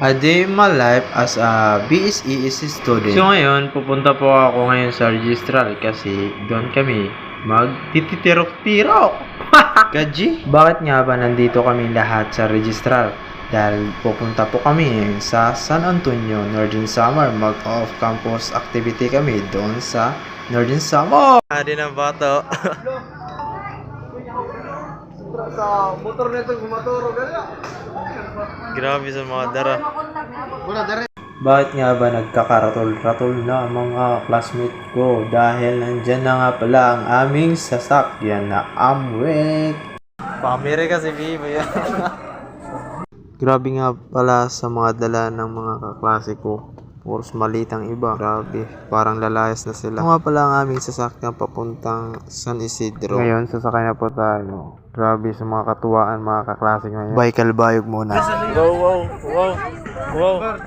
A day in my life as a BSE student. So ngayon, pupunta po ako ngayon sa registrar kasi doon kami magtititirok-tirok. Gaji? Bakit nga ba nandito kami lahat sa registrar? Dahil pupunta po kami sa San Antonio, Northern Samar. Mag-off-campus activity kami doon sa Northern Samar. Adi ng bato. Sa motor nito gumaturo ganyan. Grabe sa mga dara. Bakit nga ba nagkakaratol-ratol na mga classmate ko? Dahil nandyan na nga pala ang aming sasakyan na Amwek. Pamiri kasi Vivo yan. Grabe nga pala sa mga dala ng mga kaklase ko. Puros maliit ang iba. Grabe, parang lalayas na sila. Ito nga pala ang aming sasakyan papuntang San Isidro. Ngayon, sasakay na po tayo. Grabe sa mga katuwaan, mga kaklase ngayon. Baikal bayog muna. Wow.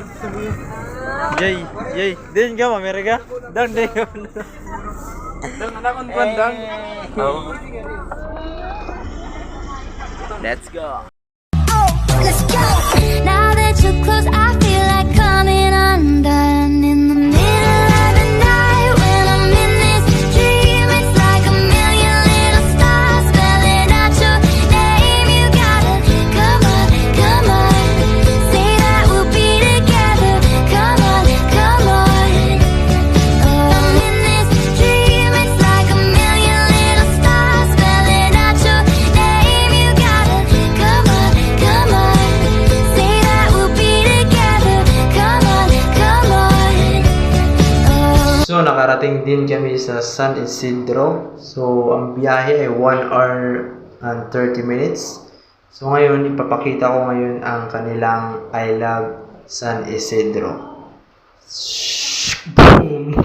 Yay. Din ka, Amerika? Dang. Dang, anakon pandang. Let's go. Let's go. Now that you're close, I feel like coming undone in the middle of the night when I'm in this dream. It's like a million little stars spelling out your name. You gotta come on, say that we'll be together. Come on. Oh, I'm in this dream. It's like a million little stars spelling out your name. You gotta come on. Say that we'll be together. Come on. Oh. So, nakarating din kami sa San Isidro. So, ang biyahe ay 1 hour and 30 minutes. So, ngayon, ipapakita ko ngayon ang kanilang I Love San Isidro. Boom!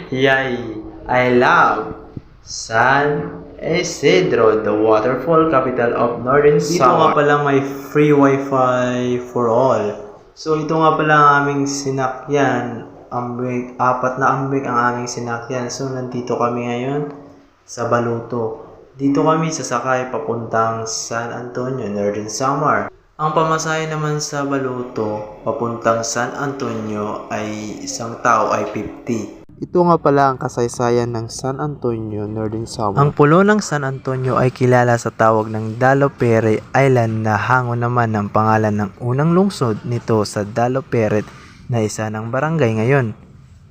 Yay! I love San Isidro, the waterfall capital of Northern Samar. Dito nga pala may free wifi for all. So, ito nga pala ang aming sinakyan. Ambik, 4 na ambik ang aming sinakyan. So, nandito kami ngayon sa Baluto. Dito kami sasakay papuntang San Antonio, Northern Samar. Ang pamasahe naman sa Baluto papuntang San Antonio ay isang tao ay 50. Ito nga pala ang kasaysayan ng San Antonio, Northern Samar. Ang pulo ng San Antonio ay kilala sa tawag ng Dalopere Island na hango naman ng pangalan ng unang lungsod nito sa Daloperet na isa ng barangay ngayon.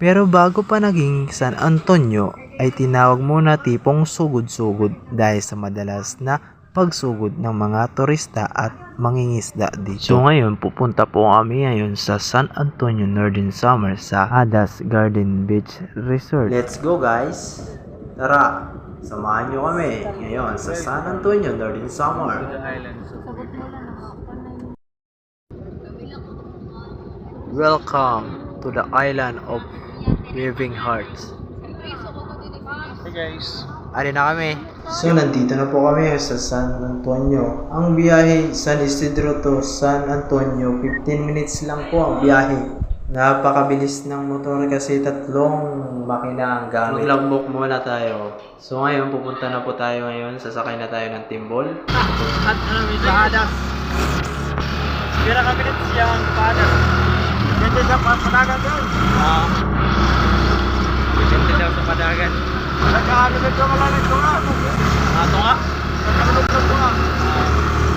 Pero bago pa naging San Antonio ay tinawag muna tipong sugod-sugod dahil sa madalas na pagsugod ng mga turista at mangingisda dito. So ngayon, pupunta po kami ngayon sa San Antonio, Northern Samar sa Adas Garden Beach Resort. Let's go guys! Tara, samahan nyo kami ngayon sa San Antonio, Northern Samar. Welcome to the island of Waving Hearts. Hey guys. Ari na kami. So, nandito na po kami sa San Antonio. Ang biyahe San Isidro to San Antonio, 15 minutes lang po ang biyahe. Napakabilis ng motor kasi 3 makina ang gamit. Maglagbok muna tayo. So, ngayon pupunta na po tayo ngayon. Sasakay na tayo ng timbol. At sa Adas. Kira kami nito siyang Adas. Ganda sa Padagan doon. Ganda daw sa Padagan. Nagkaano nito ka lang ito nga. Ito nga. Nagkaano nito nga.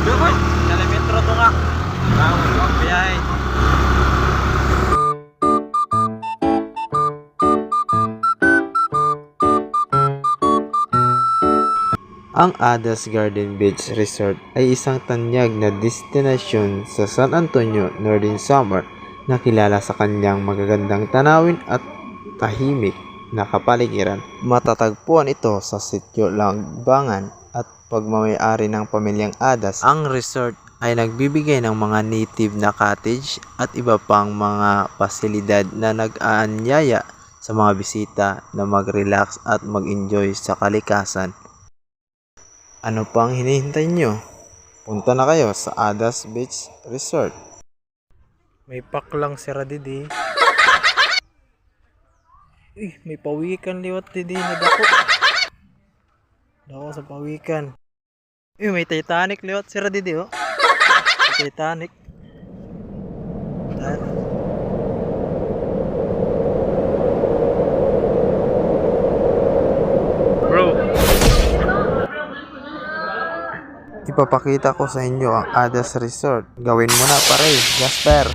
Doon, kilometro ito nga. Biyahe. Ang Adas Garden Beach Resort ay isang tanyag na destinasyon sa San Antonio, Northern Samar na kilala sa kanyang magagandang tanawin at tahimik na kapaligiran. Matatagpuan ito sa Sitio Langbangan at pagmamayari ng pamilyang Adas. Ang resort ay nagbibigay ng mga native na cottage at iba pang mga pasilidad na nag-aanyaya sa mga bisita na mag-relax at mag-enjoy sa kalikasan. Ano pang hinihintay nyo? Punta na kayo sa Adas Beach Resort. May paklang si Radidi. May pawikan liwat didi na dako. Dako sa pawikan. May Titanic liwat si Radidi oh. Titanic. That. Bro. Ipapakita ko sa inyo ang Adas Resort. Gawin mo na pare, Jasper.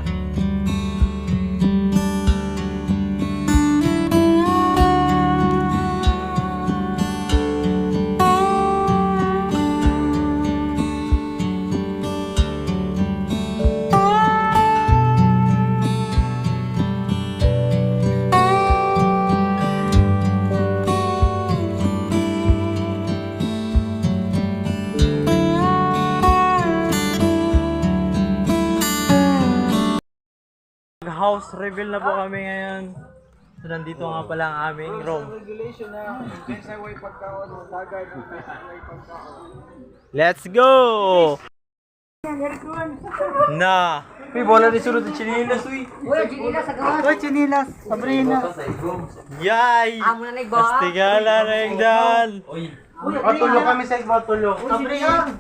House reveal na po kami ngayon. So nandito nga pala ang aming room. Let's go! Na! Uy, bola ni sunod ng chinilas, uy! Uy, chinilas, Sabrina. Yay! Amo na nagbawa. Astigala na yung dal! Tulog kami sa iba, tulog. Sabrina.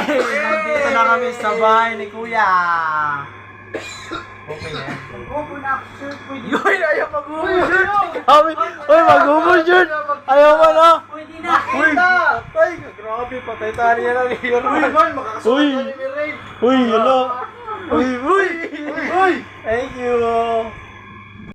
Nandito na kami sa bahay ni Kuya! Okay na yan. Uy, ayaw mag-ubos! Kami! Uy, mag-ubos yun! Ayaw mo na! Uy! Ay, grabe, patay tayo yan ang iyo. Uy! Uy, hello! Uy! Uy! Uy! Thank you!